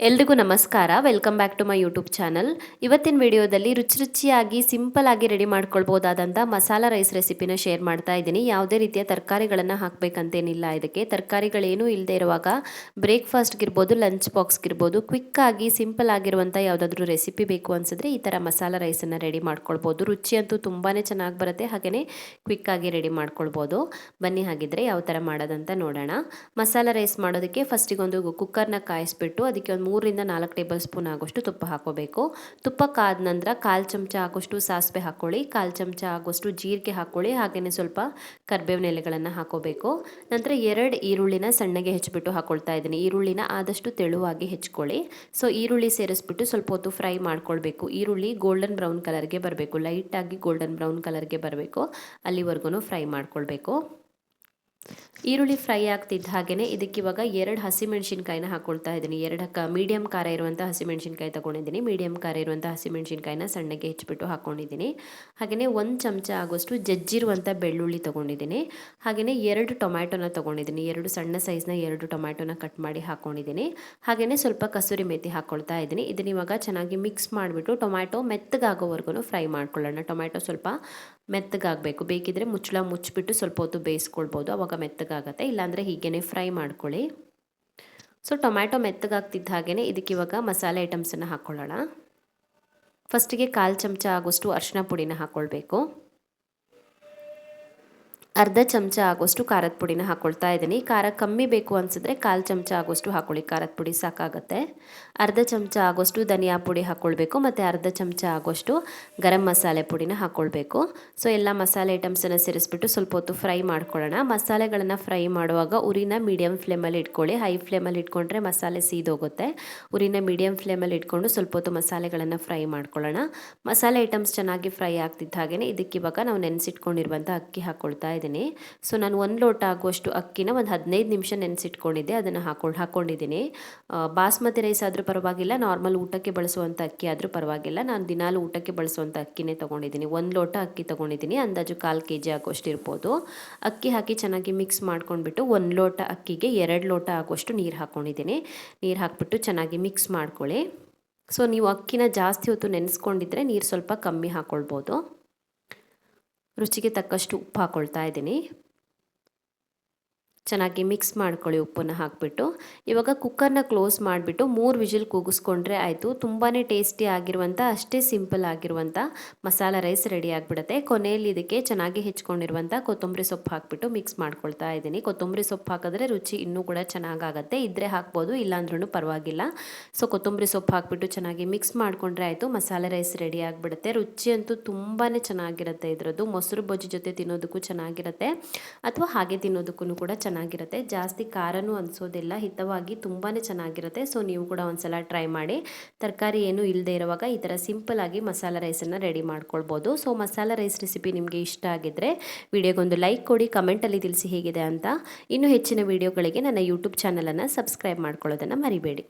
ಎಲ್ರಿಗೂ ನಮಸ್ಕಾರ. Welcome back to my YouTube channel. ಇವತ್ತಿನ ವಿಡಿಯೋದಲ್ಲಿ ರುಚಿಯಾಗಿ ಸಿಂಪಲ್ ಆಗಿ ರೆಡಿ ಮಾಡ್ಕೊಳ್ಬಹುದಾದಂಥ ಮಸಾಲ ರೈಸ್ ರೆಸಿಪಿನ ಶೇರ್ ಮಾಡ್ತಾ ಇದ್ದೀನಿ. ಯಾವುದೇ ರೀತಿಯ ತರಕಾರಿಗಳನ್ನು ಹಾಕಬೇಕಂತೇನಿಲ್ಲ. ಇದಕ್ಕೆ ತರಕಾರಿಗಳೇನೂ ಇಲ್ಲದೆ ಇರುವಾಗ ಬ್ರೇಕ್ಫಾಸ್ಟ್ಗಿರ್ಬೋದು, ಲಂಚ್ ಬಾಕ್ಸ್ಗಿರ್ಬೋದು, ಕ್ವಿಕ್ಕಾಗಿ ಸಿಂಪಲ್ ಆಗಿರುವಂಥ ಯಾವುದಾದ್ರೂ ರೆಸಿಪಿ ಬೇಕು ಅನಿಸಿದ್ರೆ ಈ ಥರ ಮಸಾಲ ರೈಸನ್ನು ರೆಡಿ ಮಾಡ್ಕೊಳ್ಬೋದು. ರುಚಿ ಅಂತೂ ತುಂಬಾ ಚೆನ್ನಾಗಿ ಬರುತ್ತೆ, ಹಾಗೆಯೇ ಕ್ವಿಕ್ಕಾಗಿ ರೆಡಿ ಮಾಡ್ಕೊಳ್ಬೋದು. ಬನ್ನಿ ಹಾಗಿದ್ರೆ ಯಾವ ಥರ ಮಾಡೋದಂತ ನೋಡೋಣ. ಮಸಾಲ ರೈಸ್ ಮಾಡೋದಕ್ಕೆ ಫಸ್ಟಿಗೊಂದು ಕುಕ್ಕರ್ನ ಕಾಯಿಸ್ಬಿಟ್ಟು ಅದಕ್ಕೆ ಒಂದು 3-4 ಟೇಬಲ್ ಸ್ಪೂನ್ ಆಗೋಷ್ಟು ತುಪ್ಪ ಹಾಕೋಬೇಕು. ತುಪ್ಪ ಕಾದ ನಂತರ 1/4 ಚಮಚ ಆಗೋಷ್ಟು ಸಾಸಿವೆ ಹಾಕ್ಕೊಳ್ಳಿ, 1/4 ಚಮಚ ಆಗೋಷ್ಟು ಜೀರಿಗೆ ಹಾಕ್ಕೊಳ್ಳಿ, ಹಾಗೆಯೇ ಸ್ವಲ್ಪ ಕರಿಬೇವಿನ ಎಲೆಗಳನ್ನು ಹಾಕೋಬೇಕು. ನಂತರ 2 ಈರುಳ್ಳಿನ ಸಣ್ಣಗೆ ಹೆಚ್ಚಿಬಿಟ್ಟು ಹಾಕೊಳ್ತಾ ಇದ್ದೀನಿ. ಈರುಳ್ಳಿನ ಆದಷ್ಟು ತೆಳುವಾಗಿ ಹೆಚ್ಕೊಳ್ಳಿ. ಸೊ ಈರುಳ್ಳಿ ಸೇರಿಸ್ಬಿಟ್ಟು ಸ್ವಲ್ಪ ಹೊತ್ತು ಫ್ರೈ ಮಾಡ್ಕೊಳ್ಬೇಕು. ಈರುಳ್ಳಿ ಗೋಲ್ಡನ್ ಬ್ರೌನ್ ಕಲರ್ಗೆ ಬರಬೇಕು, ಲೈಟಾಗಿ ಗೋಲ್ಡನ್ ಬ್ರೌನ್ ಕಲರ್ಗೆ ಬರಬೇಕು, ಅಲ್ಲಿವರೆಗೂ ಫ್ರೈ ಮಾಡ್ಕೊಳ್ಬೇಕು. ಈರುಳ್ಳಿ ಫ್ರೈ ಆಗ್ತಿದ್ದ ಹಾಗೆಯೇ ಇದಕ್ಕೆ ಇವಾಗ 2 ಹಸಿಮೆಣಸಿನ್ಕಾಯಿನ ಹಾಕ್ಕೊಳ್ತಾ ಇದ್ದೀನಿ. 2 ಮೀಡಿಯಮ್ ಖಾರ ಇರುವಂಥ ಹಸಿಮೆಣಸಿನ್ಕಾಯಿ ತೊಗೊಂಡಿದ್ದೀನಿ. ಮೀಡಿಯಮ್ ಖಾರ ಇರುವಂಥ ಹಸಿಮೆಣಸಿನ್ಕಾಯಿನ ಸಣ್ಣಗೆ ಹೆಚ್ಚಿಬಿಟ್ಟು ಹಾಕ್ಕೊಂಡಿದ್ದೀನಿ. ಹಾಗೆಯೇ 1 ಚಮಚ ಆಗೋಷ್ಟು ಜಜ್ಜಿರುವಂಥ ಬೆಳ್ಳುಳ್ಳಿ ತೊಗೊಂಡಿದ್ದೀನಿ. ಹಾಗೆಯೇ 2 ಟೊಮ್ಯಾಟೊನ ತೊಗೊಂಡಿದ್ದೀನಿ. 2 ಸಣ್ಣ ಸೈಜ್ನ 2 ಟೊಮ್ಯಾಟೊನ ಕಟ್ ಮಾಡಿ ಹಾಕ್ಕೊಂಡಿದ್ದೀನಿ. ಹಾಗೆಯೇ ಸ್ವಲ್ಪ ಕಸೂರಿ ಮೇಥಿ ಹಾಕ್ಕೊಳ್ತಾ ಇದ್ದೀನಿ. ಇದನ್ನ ಇವಾಗ ಚೆನ್ನಾಗಿ ಮಿಕ್ಸ್ ಮಾಡಿಬಿಟ್ಟು ಟೊಮ್ಯಾಟೊ ಮೆತ್ತಗಾಗೋವರೆಗೂ ಫ್ರೈ ಮಾಡ್ಕೊಳ್ಳೋಣ. ಟೊಮ್ಯಾಟೊ ಸ್ವಲ್ಪ ಮೆತ್ತಗಾಗಬೇಕು. ಬೇಕಿದ್ರೆ ಮುಚ್ಚಳ ಮುಚ್ಚಿಬಿಟ್ಟು ಸ್ವಲ್ಪ ಹೊತ್ತು ಬೇಯಿಸ್ಕೊಳ್ಬೋದು, ಅವಾಗ ಮೆತ್ತಗಾಗತ್ತೆ. ಇಲ್ಲಾಂದರೆ ಹೀಗೇ ಫ್ರೈ ಮಾಡ್ಕೊಳ್ಳಿ. ಸೊ ಟೊಮ್ಯಾಟೊ ಮೆತ್ತಗಾಗ್ತಿದ್ದ ಹಾಗೆಯೇ ಇದಕ್ಕೆ ಇವಾಗ ಮಸಾಲೆ ಐಟಮ್ಸನ್ನು ಹಾಕ್ಕೊಳ್ಳೋಣ. ಫಸ್ಟಿಗೆ 1/4 ಚಮಚ ಆಗೋಷ್ಟು ಅರಿಶಿನ ಪುಡಿನ ಹಾಕ್ಕೊಳ್ಬೇಕು. ಅರ್ಧ ಚಮಚ ಆಗೋಷ್ಟು ಖಾರದ ಪುಡಿನ ಹಾಕ್ಕೊಳ್ತಾ ಇದ್ದೀನಿ. ಖಾರ ಕಮ್ಮಿ ಬೇಕು ಅನಿಸಿದ್ರೆ 1/4 ಚಮಚ ಆಗೋಷ್ಟು ಹಾಕ್ಕೊಳ್ಳಿ, ಖಾರದ ಪುಡಿ ಸಾಕಾಗುತ್ತೆ. ಅರ್ಧ ಚಮಚ ಆಗೋಷ್ಟು ಧನಿಯಾ ಪುಡಿ ಹಾಕ್ಕೊಳ್ಬೇಕು ಮತ್ತು ಅರ್ಧ ಚಮಚ ಆಗೋಷ್ಟು ಗರಂ ಮಸಾಲೆ ಪುಡಿನ ಹಾಕ್ಕೊಳ್ಬೇಕು. ಸೊ ಎಲ್ಲ ಮಸಾಲೆ ಐಟಮ್ಸನ್ನು ಸೇರಿಸ್ಬಿಟ್ಟು ಸ್ವಲ್ಪ ಹೊತ್ತು ಫ್ರೈ ಮಾಡ್ಕೊಳ್ಳೋಣ. ಮಸಾಲೆಗಳನ್ನು ಫ್ರೈ ಮಾಡುವಾಗ ಉರಿನ ಮೀಡಿಯಮ್ ಫ್ಲೇಮಲ್ಲಿ ಇಟ್ಕೊಳ್ಳಿ. ಹೈ ಫ್ಲೇಮಲ್ಲಿ ಇಟ್ಕೊಂಡ್ರೆ ಮಸಾಲೆ ಸೀದೋಗುತ್ತೆ. ಉರಿನ ಮೀಡಿಯಮ್ ಫ್ಲೇಮಲ್ಲಿ ಇಟ್ಕೊಂಡು ಸ್ವಲ್ಪ ಹೊತ್ತು ಮಸಾಲೆಗಳನ್ನು ಫ್ರೈ ಮಾಡ್ಕೊಳ್ಳೋಣ. ಮಸಾಲೆ ಐಟಮ್ಸ್ ಚೆನ್ನಾಗಿ ಫ್ರೈ ಆಗ್ತಿದ್ದ ಹಾಗೆಯೇ ಇದಕ್ಕೆ ಇವಾಗ ನಾವು ನೆನೆಸಿಟ್ಕೊಂಡಿರುವಂಥ ಅಕ್ಕಿ ಹಾಕ್ಕೊಳ್ತಾ ಇದ್ದೀನಿ. ಸೊ ನಾನು 1 ಲೋಟ ಆಗುವಷ್ಟು ಅಕ್ಕಿನ ಒಂದು 15 ನಿಮಿಷ ನೆನೆಸಿಟ್ಕೊಂಡಿದ್ದೆ, ಅದನ್ನು ಹಾಕ್ಕೊಂಡಿದ್ದೀನಿ. ಬಾಸ್ಮತಿ ರೈಸ್ ಆದರೂ ಪರವಾಗಿಲ್ಲ, ನಾರ್ಮಲ್ ಊಟಕ್ಕೆ ಬಳಸುವಂಥ ಅಕ್ಕಿ ಆದರೂ ಪರವಾಗಿಲ್ಲ. ನಾನು ದಿನಾಲು ಊಟಕ್ಕೆ ಬಳಸುವಂಥ ಅಕ್ಕಿನೇ ತೊಗೊಂಡಿದ್ದೀನಿ. 1 ಲೋಟ ಅಕ್ಕಿ ತೊಗೊಂಡಿದ್ದೀನಿ, ಅಂದಾಜು 1/4 kg ಆಗೋಷ್ಟು ಇರ್ಬೋದು. ಅಕ್ಕಿ ಹಾಕಿ ಚೆನ್ನಾಗಿ ಮಿಕ್ಸ್ ಮಾಡ್ಕೊಂಡ್ಬಿಟ್ಟು 1 ಲೋಟ ಅಕ್ಕಿಗೆ 2 ಲೋಟ ಆಗುವಷ್ಟು ನೀರು ಹಾಕ್ಕೊಂಡಿದ್ದೀನಿ. ನೀರು ಹಾಕ್ಬಿಟ್ಟು ಚೆನ್ನಾಗಿ ಮಿಕ್ಸ್ ಮಾಡ್ಕೊಳ್ಳಿ. ಸೊ ನೀವು ಅಕ್ಕಿನ ಜಾಸ್ತಿ ಹೊತ್ತು ನೆನೆಸ್ಕೊಂಡಿದ್ರೆ ನೀರು ಸ್ವಲ್ಪ ಕಮ್ಮಿ ಹಾಕ್ಕೊಳ್ಬೋದು. ರುಚಿಗೆ ತಕ್ಕಷ್ಟು ಉಪ್ಪು ಹಾಕ್ಕೊಳ್ತಾ ಇದ್ದೀನಿ. ಚೆನ್ನಾಗಿ ಮಿಕ್ಸ್ ಮಾಡ್ಕೊಳ್ಳಿ ಉಪ್ಪನ್ನು ಹಾಕಿಬಿಟ್ಟು. ಇವಾಗ ಕುಕ್ಕರ್ನ ಕ್ಲೋಸ್ ಮಾಡಿಬಿಟ್ಟು 3 ವಿಜಿಲ್ ಕೂಗಿಸ್ಕೊಂಡ್ರೆ ಆಯಿತು. ತುಂಬಾ ಟೇಸ್ಟಿ ಆಗಿರುವಂಥ, ಅಷ್ಟೇ ಸಿಂಪಲ್ ಆಗಿರುವಂಥ ಮಸಾಲ ರೈಸ್ ರೆಡಿ ಆಗಿಬಿಡುತ್ತೆ. ಕೊನೆಯಲ್ಲಿ ಇದಕ್ಕೆ ಚೆನ್ನಾಗಿ ಹೆಚ್ಕೊಂಡಿರುವಂಥ ಕೊತ್ತಂಬರಿ ಸೊಪ್ಪು ಹಾಕಿಬಿಟ್ಟು ಮಿಕ್ಸ್ ಮಾಡ್ಕೊಳ್ತಾ ಇದ್ದೀನಿ. ಕೊತ್ತಂಬರಿ ಸೊಪ್ಪು ಹಾಕಿದ್ರೆ ರುಚಿ ಇನ್ನೂ ಕೂಡ ಚೆನ್ನಾಗಾಗುತ್ತೆ. ಇದ್ದರೆ ಹಾಕ್ಬೋದು, ಇಲ್ಲಾಂದ್ರೂ ಪರವಾಗಿಲ್ಲ. ಸೊ ಕೊತ್ತಂಬರಿ ಸೊಪ್ಪು ಹಾಕಿಬಿಟ್ಟು ಚೆನ್ನಾಗಿ ಮಿಕ್ಸ್ ಮಾಡಿಕೊಂಡ್ರೆ ಆಯಿತು, ಮಸಾಲೆ ರೈಸ್ ರೆಡಿ ಆಗಿಬಿಡುತ್ತೆ. ರುಚಿ ಅಂತೂ ತುಂಬಾ ಚೆನ್ನಾಗಿರುತ್ತೆ. ಇದರದ್ದು ಮೊಸರು ಬಜ್ಜಿ ಜೊತೆ ತಿನ್ನೋದಕ್ಕೂ ಚೆನ್ನಾಗಿರುತ್ತೆ, ಅಥವಾ ಹಾಗೆ ತಿನ್ನೋದಕ್ಕೂ ಕೂಡ ಚೆನ್ನಾಗಿರುತ್ತೆ. ಜಾಸ್ತಿ ಖಾರನೂ ಅನಿಸೋದಿಲ್ಲ, ಹಿತವಾಗಿ ತುಂಬಾ ಚೆನ್ನಾಗಿರುತ್ತೆ. ಸೊ ನೀವು ಕೂಡ ಒಂದ್ಸಲ ಟ್ರೈ ಮಾಡಿ. ತರಕಾರಿ ಏನೂ ಇಲ್ಲದೆ ಇರುವಾಗ ಈ ಥರ ಸಿಂಪಲ್ ಆಗಿ ಮಸಾಲ ರೈಸನ್ನು ರೆಡಿ ಮಾಡ್ಕೊಳ್ಬೋದು. ಸೊ ಮಸಾಲ ರೈಸ್ ರೆಸಿಪಿ ನಿಮಗೆ ಇಷ್ಟ ಆಗಿದ್ದರೆ ವಿಡಿಯೋಗೊಂದು ಲೈಕ್ ಕೊಡಿ, ಕಮೆಂಟಲ್ಲಿ ತಿಳಿಸಿ ಹೇಗಿದೆ ಅಂತ. ಇನ್ನೂ ಹೆಚ್ಚಿನ ವಿಡಿಯೋಗಳಿಗೆ ನನ್ನ ಯೂಟ್ಯೂಬ್ ಚಾನಲನ್ನು ಸಬ್ಸ್ಕ್ರೈಬ್ ಮಾಡ್ಕೊಳ್ಳೋದನ್ನು ಮರಿಬೇಡಿ.